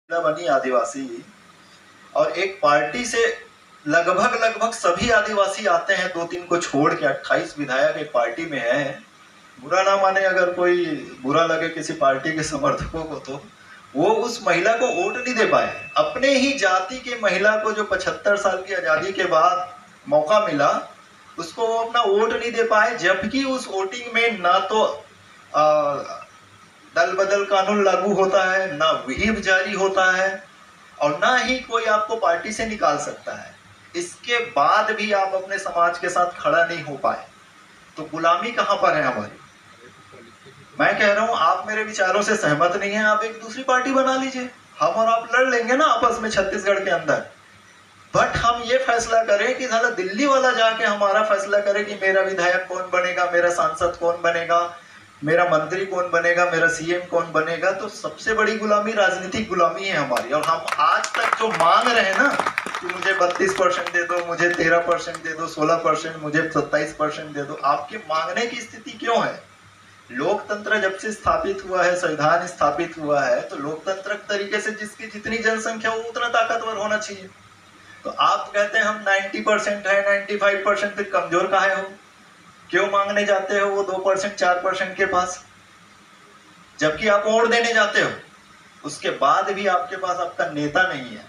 बनी आदिवासी और एक पार्टी से लगभग सभी आदिवासी आते हैं, 2-3 को छोड़ के 28 विधायक एक पार्टी में है। बुरा ना माने, अगर कोई बुरा लगे किसी पार्टी के समर्थकों को, तो वो उस महिला को वोट नहीं दे पाए। अपने ही जाति के महिला को जो 75 साल की आजादी के बाद मौका मिला, उसको वो अपना वोट नहीं दे पाए, जबकि उस वोटिंग में ना तो दल बदल कानून लागू होता है, ना व्हिप जारी होता है, और ना ही कोई आपको पार्टी से निकाल सकता है। इसके बाद भी आप अपने समाज के साथ खड़ा नहीं हो पाए, तो गुलामी कहां पर है हमारी? मैं कह रहा हूं, आप मेरे विचारों से सहमत नहीं है, आप एक दूसरी पार्टी बना लीजिए, हम और आप लड़ लेंगे ना आपस में छत्तीसगढ़ के अंदर। बट हम ये फैसला करें कि साला दिल्ली वाला जाके हमारा फैसला करे कि मेरा विधायक कौन बनेगा, मेरा सांसद कौन बनेगा, मेरा मंत्री कौन बनेगा, मेरा सीएम कौन बनेगा। तो सबसे बड़ी गुलामी राजनीतिक गुलामी है हमारी। और हम आज तक जो मांग रहे हैं ना कि मुझे 32% दे दो, मुझे 13% दे दो, 16%, मुझे 27% दे दो, आपके मांगने की स्थिति क्यों है? लोकतंत्र जब से स्थापित हुआ है, संविधान स्थापित हुआ है, तो लोकतंत्र तरीके से जिसकी जितनी जनसंख्या वो उतना ताकतवर होना चाहिए। तो आप कहते हैं हम 90% है, 95%, फिर कमजोर काहे हो? क्यों मांगने जाते हो वो 2% 4% के पास, जबकि आप वोट देने जाते हो, उसके बाद भी आपके पास आपका नेता नहीं है।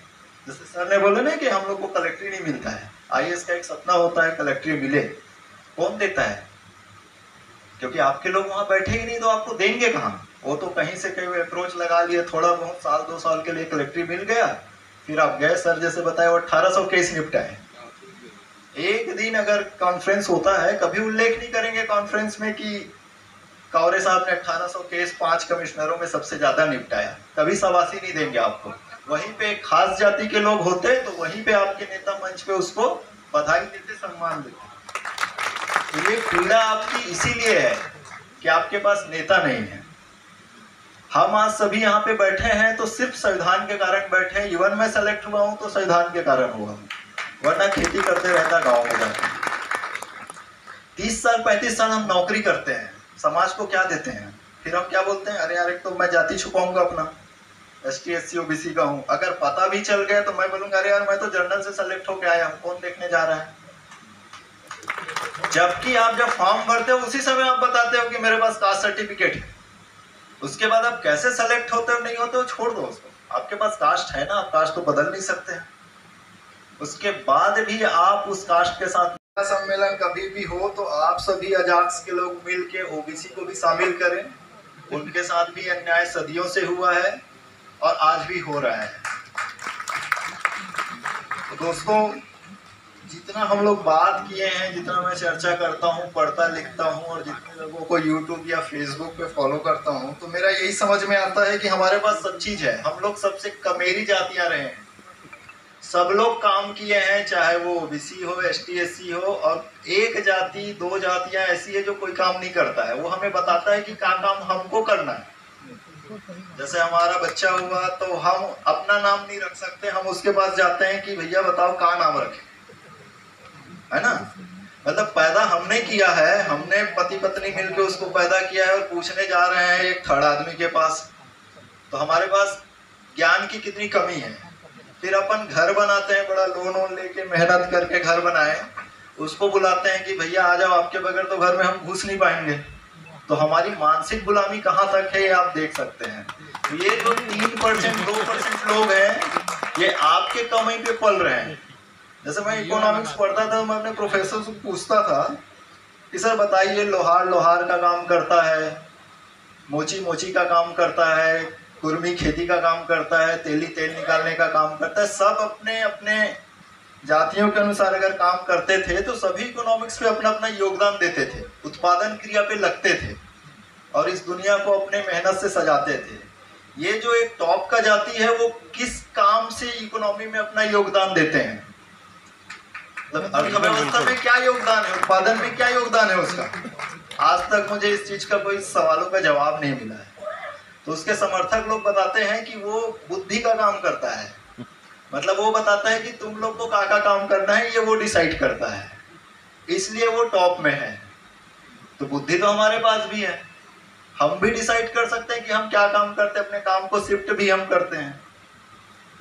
जैसे सर ने बोला ना कि हम लोग को कलेक्ट्री नहीं मिलता है, आईएएस का एक सपना होता है कलेक्ट्री मिले, कौन देता है? क्योंकि आपके लोग वहां बैठे ही नहीं, तो आपको देंगे कहां? वो तो कहीं से कहीं अप्रोच लगा लिए, थोड़ा बहुत साल 2 साल के लिए कलेक्ट्री मिल गया, फिर आप गए, सर जैसे बताया 1800 केस निपटाए। एक दिन अगर कॉन्फ्रेंस होता है, कभी उल्लेख नहीं करेंगे कॉन्फ्रेंस में कि कावरे साहब ने 1800 केस 5 कमिश्नरों में सबसे ज्यादा निपटाया, कभी शाबाशी नहीं देंगे आपको। वहीं पे एक खास जाति के लोग होते तो वहीं पे आपके नेता मंच पे उसको बधाई देते, सम्मान देते। तो ये पीड़ा आपकी इसीलिए है कि आपके पास नेता नहीं है। हम आज सभी यहाँ पे बैठे हैं तो सिर्फ संविधान के कारण बैठे हैं। इवन मैं सेलेक्ट हुआ हूं तो संविधान के कारण हुआ हूं, वरना खेती करते रहता गांव में जाकर। 30 साल 35 साल हम नौकरी करते हैं, समाज को क्या देते हैं? फिर हम क्या बोलते हैं, अरे यार एक तो मैं जाति छुपाऊंगा अपना, ST SC OBC का हूं, अगर पता भी चल गया तो मैं बोलूंगा अरे यार मैं तो जनरल से सेलेक्ट होकर आया हूं, कौन देखने जा रहा है? जबकि आप जब फॉर्म भरते हो उसी समय आप बताते हो कि मेरे पास कास्ट सर्टिफिकेट है। उसके बाद आप कैसे सेलेक्ट होते हो नहीं होते हो छोड़ दो उसको, आपके पास कास्ट है ना, आप कास्ट तो बदल नहीं सकते हैं। उसके बाद भी आप उस कास्ट के साथ सम्मेलन कभी भी हो तो आप सभी अजाक्स के लोग मिलके OBC को भी शामिल करें। उनके साथ भी अन्याय सदियों से हुआ है और आज भी हो रहा है। तो दोस्तों, जितना हम लोग बात किए हैं, जितना मैं चर्चा करता हूँ, पढ़ता लिखता हूँ, और जितने लोगों को YouTube या Facebook पे फॉलो करता हूँ, तो मेरा यही समझ में आता है कि हमारे पास सब चीज है। हम लोग सबसे कमेरी जातियां रहे हैं, सब लोग काम किए हैं, चाहे वो OBC हो, ST SC हो, और एक जाति 2 जातियां ऐसी है जो कोई काम नहीं करता है। वो हमें बताता है कि क्या काम हमको करना है। जैसे हमारा बच्चा हुआ तो हम अपना नाम नहीं रख सकते, हम उसके पास जाते हैं कि भैया बताओ क्या नाम रखें, है ना? मतलब पैदा हमने किया है, हमने पति पत्नी मिलकर उसको पैदा किया है, और पूछने जा रहे हैं एक थर्ड आदमी के पास, तो हमारे पास ज्ञान की कितनी कमी है। फिर अपन घर बनाते हैं, बड़ा लोन लेके मेहनत करके घर बनाए, उसको बुलाते हैं कि भैया आ जाओ, आपके बगैर तो घर में हम घुस नहीं पाएंगे। तो हमारी मानसिक गुलामी कहाँ तक है ये आप देख सकते हैं। ये जो 3% 2% लोग हैं, ये आपके कमाई पे पल रहे हैं। जैसे मैं इकोनॉमिक्स पढ़ता था, मैं अपने प्रोफेसर से पूछता था कि सर बताइए, लोहार का काम करता है, मोची का काम करता है, कुर्मी खेती का काम करता है, तेल निकालने का काम करता है, सब अपने अपने जातियों के अनुसार अगर काम करते थे तो सभी इकोनॉमिक्स पे अपना अपना योगदान देते थे, उत्पादन क्रिया पे लगते थे, और इस दुनिया को अपने मेहनत से सजाते थे। ये जो एक टॉप का जाति है, वो किस काम से इकोनॉमी में अपना योगदान देते हैं? मतलब अर्थव्यवस्था में क्या योगदान है, उत्पादन में क्या योगदान है उसका? आज तक मुझे इस चीज का कोई सवालों का जवाब नहीं मिला है। तो उसके समर्थक लोग बताते हैं कि वो बुद्धि का काम करता है, मतलब वो बताता है कि तुम लोग को क्या काम करना है ये वो डिसाइड करता है, इसलिए वो टॉप में है। तो बुद्धि तो हमारे पास भी है, हम भी डिसाइड कर सकते हैं कि हम क्या काम करते हैं, अपने काम को शिफ्ट भी हम करते हैं।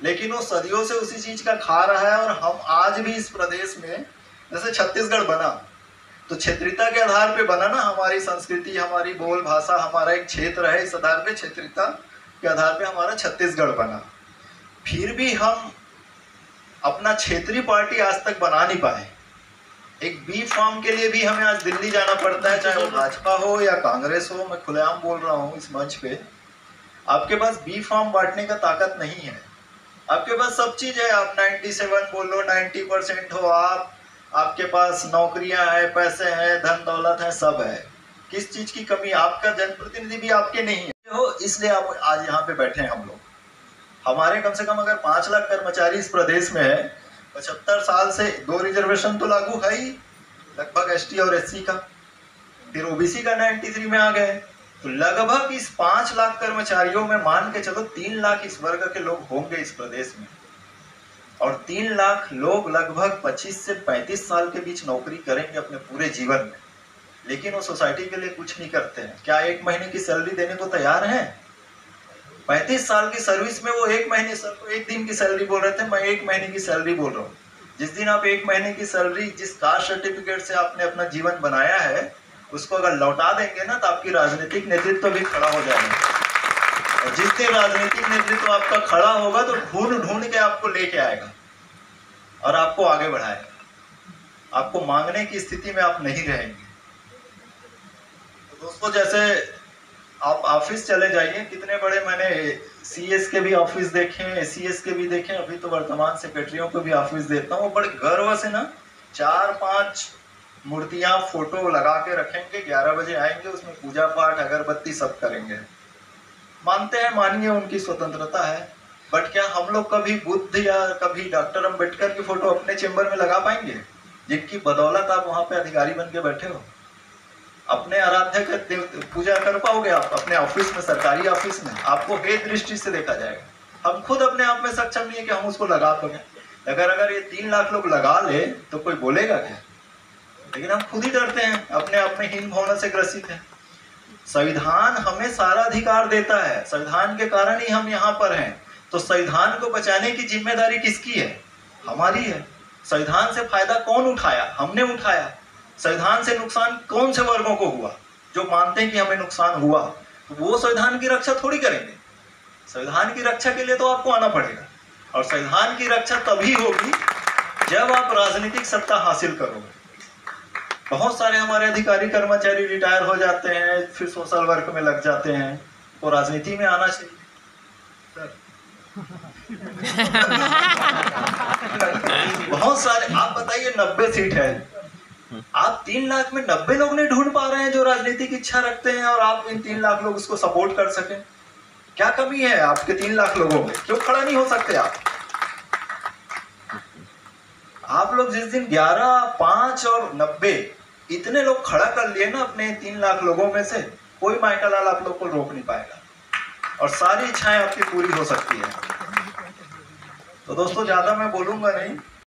लेकिन वो सदियों से उसी चीज का खा रहा है। और हम आज भी इस प्रदेश में, जैसे छत्तीसगढ़ बना तो क्षेत्रीयता के आधार पे बना ना, हमारी संस्कृति, हमारी बोल भाषा, हमारा एक क्षेत्र है, इस आधार पे क्षेत्रीयता के आधार पे हमारा छत्तीसगढ़ बना। फिर भी हम अपना क्षेत्रीय पार्टी आज तक बना नहीं पाए। एक बी फॉर्म के लिए भी हमें आज दिल्ली जाना पड़ता है, चाहे वो भाजपा हो या कांग्रेस हो। मैं खुलेआम बोल रहा हूँ इस मंच पे, आपके पास बी फॉर्म बांटने का ताकत नहीं है। आपके पास सब चीज है, आप 97 बोल लो, 90% हो आप, आपके पास नौकरियां हैं, पैसे हैं, धन दौलत है, सब है। किस चीज की कमी? आपका जनप्रतिनिधि भी आपके नहीं है हो, इसलिए आप आज यहाँ पे बैठे हैं। हम लोग, हमारे कम से कम अगर 5 लाख कर्मचारी इस प्रदेश में है, 75 साल से 2 रिजर्वेशन तो लागू है ही लगभग एसटी और एससी का, फिर ओबीसी का 93 में आ गए, तो लगभग इस 5 लाख कर्मचारियों में मान के चलो 3 लाख इस वर्ग के लोग होंगे इस प्रदेश में। और 3 लाख लोग लगभग 25 से 35 साल के बीच नौकरी करेंगे अपने पूरे जीवन में, लेकिन वो सोसाइटी के लिए कुछ नहीं करते हैं। क्या 1 महीने की सैलरी देने को तैयार हैं? 35 साल की सर्विस में वो 1 दिन की सैलरी बोल रहे थे, मैं 1 महीने की सैलरी बोल रहा हूँ। जिस दिन आप 1 महीने की सैलरी, जिस कास्ट सर्टिफिकेट से आपने अपना जीवन बनाया है, उसको अगर लौटा देंगे ना, तो आपकी राजनीतिक नेतृत्व भी खड़ा हो जाएगा। और जिस दिन राजनीतिक नेतृत्व आपका खड़ा होगा तो ढूंढ ढूंढ के आपको लेके आएगा और आपको आगे बढ़ाएगा। आपको मांगने की स्थिति में आप नहीं रहेंगे। तो दोस्तों, जैसे आप ऑफिस चले जाइए, कितने बड़े, मैंने सीएस के भी ऑफिस देखे, एसीएस के भी देखे, अभी तो वर्तमान सेक्रेटरियों को भी ऑफिस देता हूँ। बड़े गर्व से ना 4-5 मूर्तियां, फोटो लगा के रखेंगे, 11 बजे आएंगे, उसमें पूजा पाठ अगरबत्ती सब करेंगे। मानते हैं, मानिए, उनकी स्वतंत्रता है, बट क्या हम लोग कभी बुद्ध या कभी डॉक्टर अम्बेडकर की फोटो अपने चेंबर में लगा पाएंगे, जिनकी बदौलत आप वहां पे अधिकारी बन के बैठे हो? अपने आराध्य का पूजा कर पाओगे आप अपने ऑफिस में, सरकारी ऑफिस में? आपको भेद दृष्टि से देखा जाएगा। हम खुद अपने आप में सक्षम नहीं है कि हम उसको लगा पाएंगे। अगर ये 3 लाख लोग लगा ले तो कोई बोलेगा क्या? लेकिन हम खुद ही डरते हैं, अपने आप में हीन भावना से ग्रसित हैं। संविधान हमें सारा अधिकार देता है, संविधान के कारण ही हम यहाँ पर हैं। तो संविधान को बचाने की जिम्मेदारी किसकी है? हमारी है। संविधान से फायदा कौन उठाया? हमने उठाया। संविधान से नुकसान कौन से वर्गों को हुआ? जो मानते हैं कि हमें नुकसान हुआ, तो वो संविधान की रक्षा थोड़ी करेंगे। संविधान की रक्षा के लिए तो आपको आना पड़ेगा, और संविधान की रक्षा तभी होगी जब आप राजनीतिक सत्ता हासिल करोगे। बहुत सारे हमारे अधिकारी कर्मचारी रिटायर हो जाते हैं, फिर सोशल वर्क में लग जाते हैं, तो राजनीति में आना चाहिए सर। बहुत सारे, आप बताइए 90 सीट है, आप 3 लाख में 90 लोग नहीं ढूंढ पा रहे हैं जो राजनीतिक इच्छा रखते हैं, और आप इन 3 लाख लोग उसको सपोर्ट कर सकें? क्या कमी है आपके 3 लाख लोगों में? क्यों खड़ा नहीं हो सकते आप लोग जिस दिन 11, 5 और 90 इतने लोग खड़ा कर लिए ना अपने 3 लाख लोगों में से, कोई माइका लाल आप लोग को रोक नहीं पाएगा, और सारी इच्छाएं आपकी पूरी हो सकती है। तो दोस्तों, ज्यादा मैं बोलूंगा नहीं।